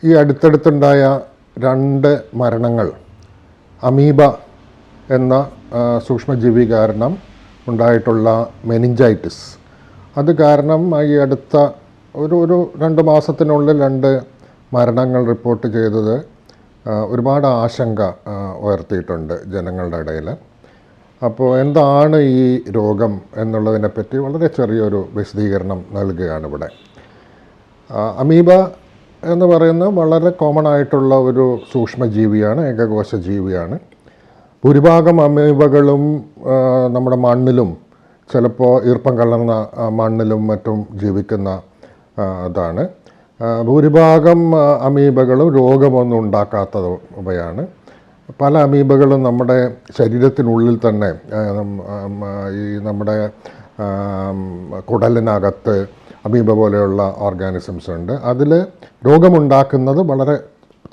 ഈ അടുത്തടുത്തുണ്ടായ 2 മരണങ്ങൾ അമീബ എന്ന സൂക്ഷ്മജീവി കാരണം ഉണ്ടായിട്ടുള്ള മെനിഞ്ചൈറ്റിസ്, അത് കാരണം ഈ അടുത്ത ഒരു 2 മാസത്തിനുള്ളിൽ 2 മരണങ്ങൾ റിപ്പോർട്ട് ചെയ്തത് ഒരുപാട് ആശങ്ക ഉയർത്തിയിട്ടുണ്ട് ജനങ്ങളുടെ ഇടയിൽ. അപ്പോൾ എന്താണ് ഈ രോഗം എന്നുള്ളതിനെപ്പറ്റി വളരെ ചെറിയൊരു വിശദീകരണം നൽകുകയാണ് ഇവിടെ. അമീബ എന്ന് പറയുന്നത് വളരെ കോമൺ ആയിട്ടുള്ള ഒരു സൂക്ഷ്മജീവിയാണ്, ഏകകോശ ജീവിയാണ്. ഭൂരിഭാഗം അമീബകളും നമ്മുടെ മണ്ണിലും ചിലപ്പോൾ ഈർപ്പം കലർന്ന മണ്ണിലും മറ്റും ജീവിക്കുന്ന ഇതാണ്. ഭൂരിഭാഗം അമീബകളും രോഗമൊന്നും ഉണ്ടാക്കാത്തവയാണ്. പല അമീബകളും നമ്മുടെ ശരീരത്തിനുള്ളിൽ തന്നെ ഈ നമ്മുടെ കുടലിനകത്ത് അമീബ പോലെയുള്ള ഓർഗാനിസംസ് ഉണ്ട്. അതിൽ രോഗമുണ്ടാക്കുന്നത് വളരെ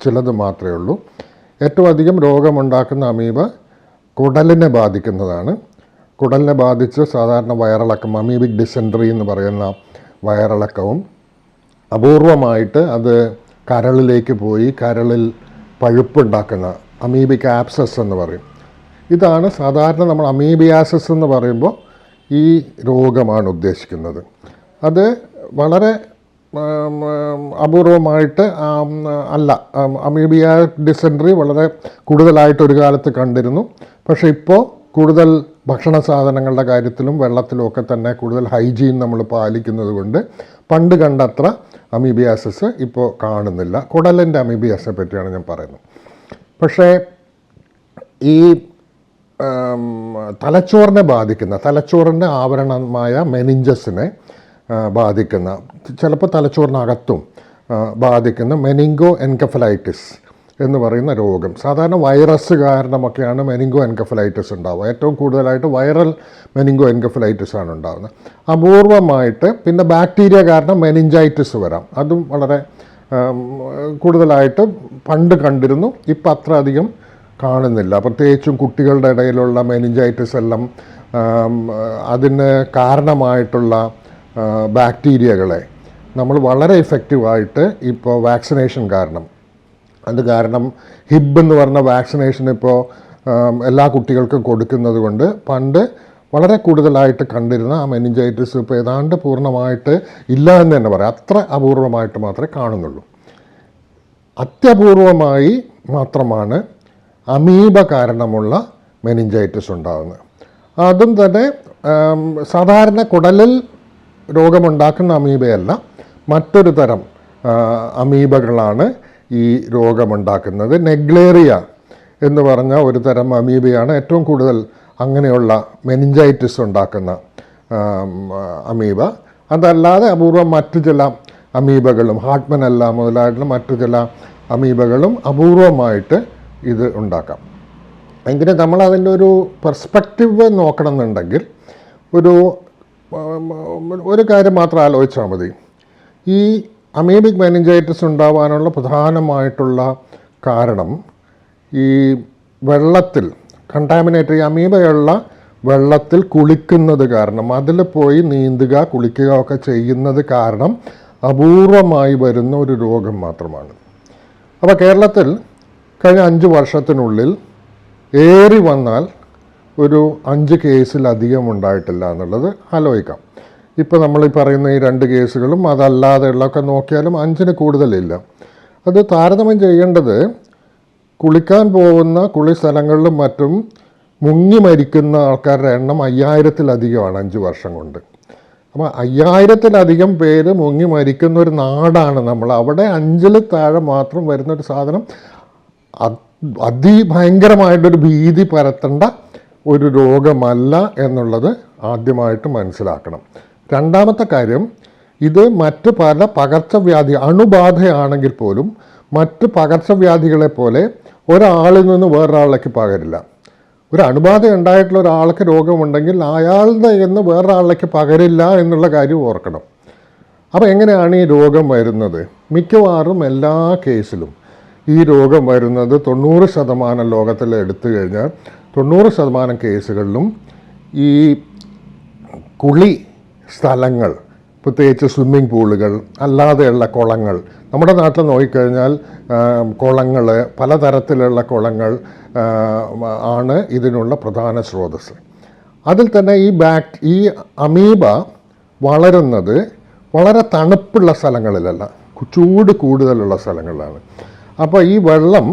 ചിലത് മാത്രമേ ഉള്ളൂ. ഏറ്റവും അധികം രോഗമുണ്ടാക്കുന്ന അമീബ കുടലിനെ ബാധിക്കുന്നതാണ്. കുടലിനെ ബാധിച്ച് സാധാരണ വയറിളക്കം, അമീബിക് ഡിസെൻട്രി എന്ന് പറയുന്ന വയറിളക്കവും, അപൂർവമായിട്ട് അത് കരളിലേക്ക് പോയി കരളിൽ പഴുപ്പുണ്ടാക്കുന്ന അമീബിക് ആപ്സസ് എന്ന് പറയും. ഇതാണ് സാധാരണ നമ്മൾ അമീബിയാസിസ് എന്ന് പറയുമ്പോൾ ഈ രോഗമാണ് ഉദ്ദേശിക്കുന്നത്. അത് വളരെ അപൂർവമായിട്ട് അല്ല. അമീബിയ ഡിസെൻട്രി വളരെ കൂടുതലായിട്ട് ഒരു കാലത്ത് കണ്ടിരുന്നു. പക്ഷേ ഇപ്പോൾ കൂടുതൽ ഭക്ഷണ സാധനങ്ങളുടെ കാര്യത്തിലും വെള്ളത്തിലും ഒക്കെ തന്നെ കൂടുതൽ ഹൈജീൻ നമ്മൾ പാലിക്കുന്നത് കൊണ്ട് പണ്ട് കണ്ടത്ര അമീബിയാസിസ് ഇപ്പോൾ കാണുന്നില്ല. കുടലിൻ്റെ അമീബിയാസിനെ പറ്റിയാണ് ഞാൻ പറയുന്നത്. പക്ഷേ ഈ തലച്ചോറിനെ ബാധിക്കുന്ന, തലച്ചോറിൻ്റെ ആവരണമായ മെനിഞ്ചസിനെ ബാധിക്കുന്ന, ചിലപ്പോൾ തലച്ചോറിനകത്തും ബാധിക്കുന്ന മെനിങ്കോ എൻകഫലൈറ്റിസ് എന്ന് പറയുന്ന രോഗം. സാധാരണ വൈറസ് കാരണമൊക്കെയാണ് മെനിങ്കോ എൻകഫലൈറ്റിസ് ഉണ്ടാവുക. ഏറ്റവും കൂടുതലായിട്ട് വൈറൽ മെനിങ്കോ എൻകഫലൈറ്റിസ് ആണ് ഉണ്ടാകുന്നത്. അപൂർവമായിട്ട് പിന്നെ ബാക്ടീരിയ കാരണം മെനിഞ്ചൈറ്റിസ് വരാം. അതും വളരെ കൂടുതലായിട്ട് പണ്ട് കണ്ടിരുന്നു, ഇപ്പം അത്ര അധികം കാണുന്നില്ല. പ്രത്യേകിച്ചും കുട്ടികളുടെ ഇടയിലുള്ള മെനിഞ്ചൈറ്റിസ് എല്ലാം അതിന് കാരണമായിട്ടുള്ള ബാക്ടീരിയകളെ നമ്മൾ വളരെ ഇഫക്റ്റീവായിട്ട് ഇപ്പോൾ വാക്സിനേഷൻ കാരണം, അത് കാരണം ഹിബ് എന്ന് പറഞ്ഞ വാക്സിനേഷൻ ഇപ്പോൾ എല്ലാ കുട്ടികൾക്കും കൊടുക്കുന്നത് കൊണ്ട് പണ്ട് വളരെ കൂടുതലായിട്ട് കണ്ടിരുന്ന ആ മെനിഞ്ചൈറ്റിസ് ഇപ്പോൾ ഏതാണ്ട് പൂർണ്ണമായിട്ട് ഇല്ല എന്ന് തന്നെ പറയാം. അത്ര അപൂർവമായിട്ട് മാത്രമേ കാണുന്നുള്ളൂ. അത്യപൂർവമായി മാത്രമാണ് അമീബ കാരണമുള്ള മെനിഞ്ചൈറ്റിസ് ഉണ്ടാകുന്നത്. അതും തന്നെ സാധാരണ കുടലിൽ രോഗമുണ്ടാക്കുന്ന അമീബയല്ല, മറ്റൊരു തരം അമീബകളാണ് ഈ രോഗമുണ്ടാക്കുന്നത്. നെഗ്ലേറിയ എന്ന് പറഞ്ഞ ഒരു തരം അമീബയാണ് ഏറ്റവും കൂടുതൽ അങ്ങനെയുള്ള മെനിഞ്ചൈറ്റിസ് ഉണ്ടാക്കുന്ന അമീബ. അതല്ലാതെ അപൂർവം മറ്റു ചില അമീബകളും, ഹാർട്ട്മനല്ല മുതലായിട്ടുള്ള മറ്റു ചില അമീബകളും അപൂർവമായിട്ട് ഇത് ഉണ്ടാക്കാം. എങ്കിലും നമ്മൾ അതിൻ്റെ ഒരു പെർസ്പെക്റ്റീവ് നോക്കണമെന്നുണ്ടെങ്കിൽ ഒരു കാര്യം മാത്രം ആലോചിച്ചാൽ മതി. ഈ അമീബിക് മെനിഞ്ചൈറ്റിസ് ഉണ്ടാവാനുള്ള പ്രധാനമായിട്ടുള്ള കാരണം ഈ വെള്ളത്തിൽ കണ്ടാമിനേറ്റ്, ഈ അമീബയുള്ള വെള്ളത്തിൽ കുളിക്കുന്നത് കാരണം, അതിൽ പോയി നീന്തുക, കുളിക്കുക ഒക്കെ ചെയ്യുന്നത് കാരണം അപൂർവമായി വരുന്ന ഒരു രോഗം മാത്രമാണ്. അപ്പോൾ കേരളത്തിൽ കഴിഞ്ഞ 5 വർഷത്തിനുള്ളിൽ ഏറി വന്നാൽ ഒരു 5 കേസിലധികം ഉണ്ടായിട്ടില്ല എന്നുള്ളത് ആലോചിക്കാം. ഇപ്പോൾ നമ്മൾ ഈ പറയുന്ന ഈ 2 കേസുകളും അതല്ലാതെയുള്ളതൊക്കെ നോക്കിയാലും 5-ന് കൂടുതലില്ല. അത് താരതമ്യം ചെയ്യേണ്ടത് കുളിക്കാൻ പോകുന്ന കുളി സ്ഥലങ്ങളിലും മറ്റും മുങ്ങി മരിക്കുന്ന ആൾക്കാരുടെ എണ്ണം 5000-ലധികമാണ് 5 വർഷം കൊണ്ട്. അപ്പോൾ 5000-ലധികം പേര് മുങ്ങി മരിക്കുന്ന ഒരു നാടാണ് നമ്മൾ. അവിടെ 5-ൽ താഴെ മാത്രം വരുന്നൊരു സാധനം അതിഭയങ്കരമായിട്ടൊരു ഭീതി പരത്തേണ്ട ഒരു രോഗമല്ല എന്നുള്ളത് ആദ്യമായിട്ട് മനസ്സിലാക്കണം. രണ്ടാമത്തെ കാര്യം, ഇത് മറ്റ് പല പകർച്ചവ്യാധി, അണുബാധയാണെങ്കിൽ പോലും മറ്റ് പകർച്ചവ്യാധികളെ പോലെ ഒരാളിൽ നിന്ന് വേറൊരാളിലേക്ക് പകരില്ല. ഒരു അണുബാധ ഉണ്ടായിട്ടുള്ള ഒരാൾക്ക് രോഗമുണ്ടെങ്കിൽ അയാളുടെ എന്ന് വേറൊരാളിലേക്ക് പകരില്ല എന്നുള്ള കാര്യം ഓർക്കണം. അപ്പോൾ എങ്ങനെയാണ് ഈ രോഗം വരുന്നത്? മിക്കവാറും എല്ലാ കേസിലും ഈ രോഗം വരുന്നത് 90% ലോകത്തിൽ എടുത്തു കഴിഞ്ഞാൽ 90% കേസുകളിലും ഈ കുളി സ്ഥലങ്ങൾ, പ്രത്യേകിച്ച് സ്വിമ്മിംഗ് പൂളുകൾ, അല്ലാതെയുള്ള കുളങ്ങൾ. നമ്മുടെ നാട്ടിൽ നോക്കിക്കഴിഞ്ഞാൽ കുളങ്ങൾ, പലതരത്തിലുള്ള കുളങ്ങൾ ആണ് ഇതിനുള്ള പ്രധാന സ്രോതസ്സ്. അതിൽ തന്നെ ഈ അമീബ വളരുന്നത് വളരെ തണുപ്പുള്ള സ്ഥലങ്ങളിലല്ല, ചൂട് കൂടുതലുള്ള സ്ഥലങ്ങളിലാണ്. അപ്പോൾ ഈ വെള്ളം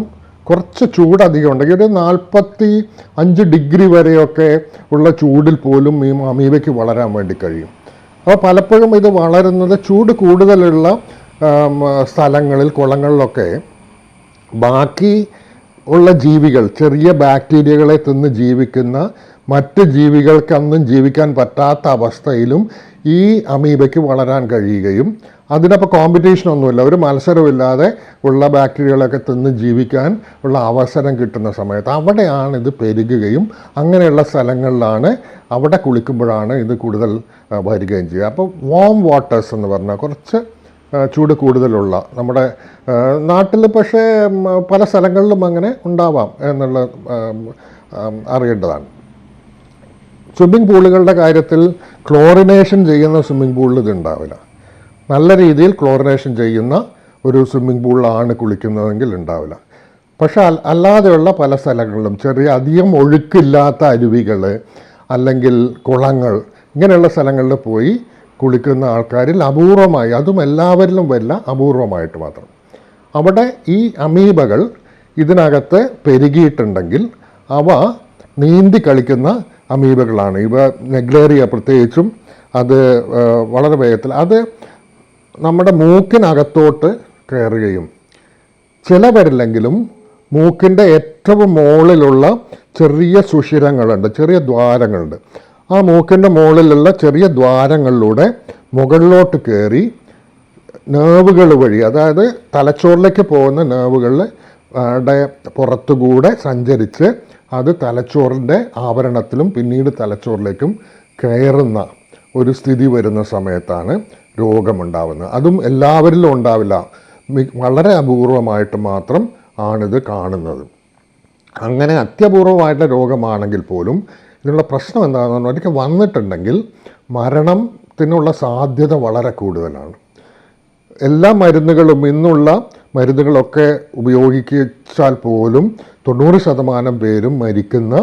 കുറച്ച് ചൂടധികം ഉണ്ടെങ്കിൽ ഒരു 45 ഡിഗ്രി വരെയൊക്കെ ഉള്ള ചൂടിൽ പോലും ഈ അമീബയ്ക്ക് വളരാൻ വേണ്ടി കഴിയും. അപ്പോൾ പലപ്പോഴും ഇത് വളരുന്നത് ചൂട് കൂടുതലുള്ള സ്ഥലങ്ങളിൽ, കുളങ്ങളിലൊക്കെ ബാക്കി ഉള്ള ജീവികൾ, ചെറിയ ബാക്ടീരിയകളെ തിന്ന് ജീവിക്കുന്ന മറ്റ് ജീവികൾക്കൊന്നും ജീവിക്കാൻ പറ്റാത്ത അവസ്ഥയിലും ഈ അമീബയ്ക്ക് വളരാൻ കഴിയുകയും അതിനപ്പോൾ കോമ്പറ്റീഷനൊന്നുമില്ല, ഒരു മത്സരമില്ലാതെ ഉള്ള ബാക്ടീരിയകളൊക്കെ തിന്ന് ജീവിക്കാൻ ഉള്ള അവസരം കിട്ടുന്ന സമയത്ത് അവിടെയാണ് ഇത് പെരുകുകയും അങ്ങനെയുള്ള സ്ഥലങ്ങളിലാണ്, അവിടെ കുളിക്കുമ്പോഴാണ് ഇത് കൂടുതൽ വരികയും ചെയ്യുക. അപ്പോൾ വാം വാട്ടേഴ്സ് എന്ന് പറഞ്ഞാൽ കുറച്ച് ചൂട് കൂടുതലുള്ള നമ്മുടെ നാട്ടിൽ, പക്ഷേ പല സ്ഥലങ്ങളിലും അങ്ങനെ ഉണ്ടാവാം എന്നുള്ള അറിയേണ്ടതാണ്. സ്വിമ്മിംഗ് പൂളുകളുടെ കാര്യത്തിൽ ക്ലോറിനേഷൻ ചെയ്യുന്ന സ്വിമ്മിംഗ് പൂളിൽ ഇത് ഉണ്ടാവില്ല. നല്ല രീതിയിൽ ക്ലോറിനേഷൻ ചെയ്യുന്ന ഒരു സ്വിമ്മിംഗ് പൂളിലാണ് കുളിക്കുന്നതെങ്കിൽ ഉണ്ടാവില്ല. പക്ഷേ അല്ലാതെയുള്ള പല സ്ഥലങ്ങളിലും അധികം ഒഴുക്കില്ലാത്ത അരുവികൾ അല്ലെങ്കിൽ കുളങ്ങൾ, ഇങ്ങനെയുള്ള സ്ഥലങ്ങളിൽ പോയി കുളിക്കുന്ന ആൾക്കാരിൽ അപൂർവമായി, അതും എല്ലാവരിലും വരില്ല, അപൂർവമായിട്ട് മാത്രം. അവിടെ ഈ അമീബകൾ ഇതിനകത്ത് പെരുകിയിട്ടുണ്ടെങ്കിൽ അവ നീന്തി കളിക്കുന്ന അമീബകളാണ്. ഇവ നെഗ്ലേറിയ പ്രത്യേകിച്ചും അത് വളരെ വേഗത്തിൽ അത് നമ്മുടെ മൂക്കിനകത്തോട്ട് കയറുകയും ചിലവരില്ലെങ്കിലും മൂക്കിൻ്റെ ഏറ്റവും മുകളിലുള്ള ചെറിയ സുഷിരങ്ങളുണ്ട്, ചെറിയ ദ്വാരങ്ങളുണ്ട്. ആ മൂക്കിൻ്റെ മുകളിലുള്ള ചെറിയ ദ്വാരങ്ങളിലൂടെ മുകളിലോട്ട് കയറി നേവുകൾ വഴി, അതായത് തലച്ചോറിലേക്ക് പോകുന്ന നേവുകളുടെ പുറത്തുകൂടെ സഞ്ചരിച്ച് അത് തലച്ചോറിൻ്റെ ആവരണത്തിലും പിന്നീട് തലച്ചോറിലേക്കും കയറുന്ന ഒരു സ്ഥിതി വരുന്ന സമയത്താണ് രോഗമുണ്ടാവുന്നത്. അതും എല്ലാവരിലും ഉണ്ടാവില്ല, വളരെ അപൂർവമായിട്ട് മാത്രം ആണിത് കാണുന്നത്. അങ്ങനെ അത്യപൂർവമായിട്ടുള്ള രോഗമാണെങ്കിൽ പോലും ഇതിനുള്ള പ്രശ്നം എന്താണെന്ന് പറഞ്ഞാൽ ഒരിക്കൽ വന്നിട്ടുണ്ടെങ്കിൽ മരണത്തിനുള്ള സാധ്യത വളരെ കൂടുതലാണ്. എല്ലാ മരുന്നുകളും, ഇന്നുള്ള മരുന്നുകളൊക്കെ ഉപയോഗിച്ചാൽ പോലും 90% പേരും മരിക്കുന്ന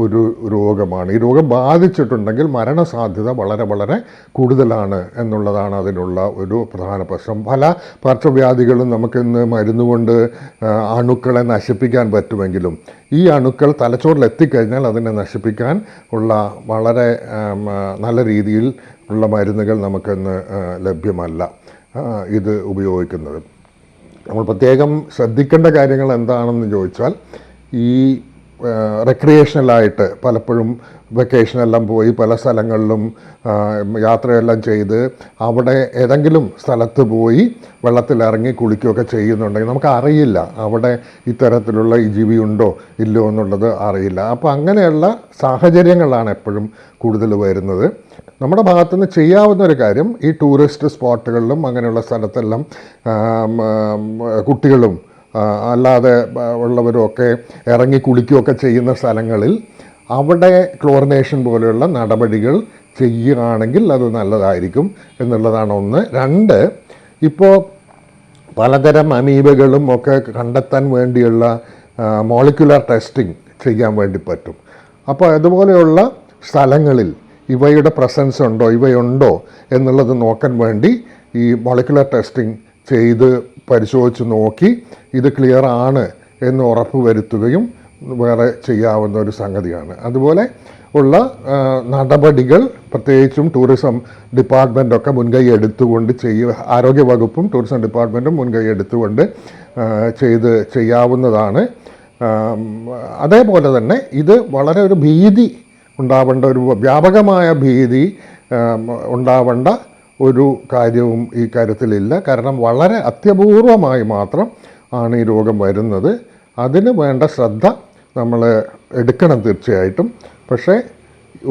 ഒരു രോഗമാണ്. ഈ രോഗം ബാധിച്ചിട്ടുണ്ടെങ്കിൽ മരണസാധ്യത വളരെ വളരെ കൂടുതലാണ് എന്നുള്ളതാണ് അതിനുള്ള ഒരു പ്രധാന പ്രശ്നം. പല പകർച്ചവ്യാധികളും നമുക്കിന്ന് മരുന്നുകൊണ്ട് അണുക്കളെ നശിപ്പിക്കാൻ പറ്റുമെങ്കിലും ഈ അണുക്കൾ തലച്ചോറിൽ എത്തിക്കഴിഞ്ഞാൽ അതിനെ നശിപ്പിക്കാൻ ഉള്ള വളരെ നല്ല രീതിയിൽ ഉള്ള മരുന്നുകൾ നമുക്കിന്ന് ലഭ്യമല്ല ഇത് ഉപയോഗിക്കുന്നത്. നമ്മൾ പ്രത്യേകം ശ്രദ്ധിക്കേണ്ട കാര്യങ്ങൾ എന്താണെന്ന് ചോദിച്ചാൽ, ഈ റെക്രിയേഷണലായിട്ട് പലപ്പോഴും വെക്കേഷനെല്ലാം പോയി പല സ്ഥലങ്ങളിലും യാത്രയെല്ലാം ചെയ്ത് അവിടെ ഏതെങ്കിലും സ്ഥലത്ത് പോയി വെള്ളത്തിലിറങ്ങി കുളിക്കുകയൊക്കെ ചെയ്യുന്നുണ്ടെങ്കിൽ നമുക്കറിയില്ല അവിടെ ഇത്തരത്തിലുള്ള ഈ ജീവിയുണ്ടോ ഇല്ലയോ എന്നുള്ളത് അറിയില്ല. അപ്പോൾ അങ്ങനെയുള്ള സാഹചര്യങ്ങളാണ് എപ്പോഴും കൂടുതൽ വരുന്നത്. നമ്മുടെ ഭാഗത്തുനിന്ന് ചെയ്യാവുന്ന ഒരു കാര്യം, ഈ ടൂറിസ്റ്റ് സ്പോട്ടുകളിലും അങ്ങനെയുള്ള സ്ഥലത്തെല്ലാം കുട്ടികളും അല്ലാതെ ഉള്ളവരുമൊക്കെ ഇറങ്ങി കുളിക്കുകയൊക്കെ ചെയ്യുന്ന സ്ഥലങ്ങളിൽ അവിടെ ക്ലോറിനേഷൻ പോലെയുള്ള നടപടികൾ ചെയ്യുകയാണെങ്കിൽ അത് നല്ലതായിരിക്കും എന്നുള്ളതാണ് ഒന്ന്. 2, ഇപ്പോൾ പലതരം അമീബകളും ഒക്കെ കണ്ടെത്താൻ വേണ്ടിയുള്ള മോളിക്കുലർ ടെസ്റ്റിംഗ് ചെയ്യാൻ വേണ്ടി പറ്റും. അപ്പോൾ അതുപോലെയുള്ള സ്ഥലങ്ങളിൽ ഇവയുടെ പ്രസൻസ് ഉണ്ടോ, ഇവയുണ്ടോ എന്നുള്ളത് നോക്കാൻ വേണ്ടി ഈ മോളിക്കുലർ ടെസ്റ്റിംഗ് ചെയ്ത് പരിശോധിച്ച് നോക്കി ഇത് ക്ലിയർ ആണ് എന്ന് ഉറപ്പ് വരുത്തുകയും വേറെ ചെയ്യാവുന്ന ഒരു സംഗതിയാണ്. അതുപോലെ ഉള്ള നടപടികൾ പ്രത്യേകിച്ചും ടൂറിസം ഡിപ്പാർട്ട്മെൻറ്റൊക്കെ മുൻകൈ എടുത്തുകൊണ്ട് ആരോഗ്യവകുപ്പും ടൂറിസം ഡിപ്പാർട്ട്മെൻറ്റും മുൻകൈ എടുത്തുകൊണ്ട് ചെയ്യാവുന്നതാണ്. അതേപോലെ തന്നെ ഇത് വളരെ ഒരു ഭീതി ഉണ്ടാവേണ്ട, ഒരു വ്യാപകമായ ഭീതി ഉണ്ടാവേണ്ട ഒരു കാര്യവും ഈ കാര്യത്തിലില്ല. കാരണം വളരെ അത്യപൂർവമായി മാത്രം ആണ് ഈ രോഗം വരുന്നത്. അതിന് വേണ്ട ശ്രദ്ധ നമ്മൾ എടുക്കണം തീർച്ചയായിട്ടും. പക്ഷേ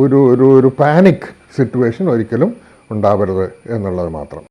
ഒരു പാനിക് സിറ്റുവേഷൻ ഒരിക്കലും ഉണ്ടാവരുത് എന്നുള്ളത് മാത്രം.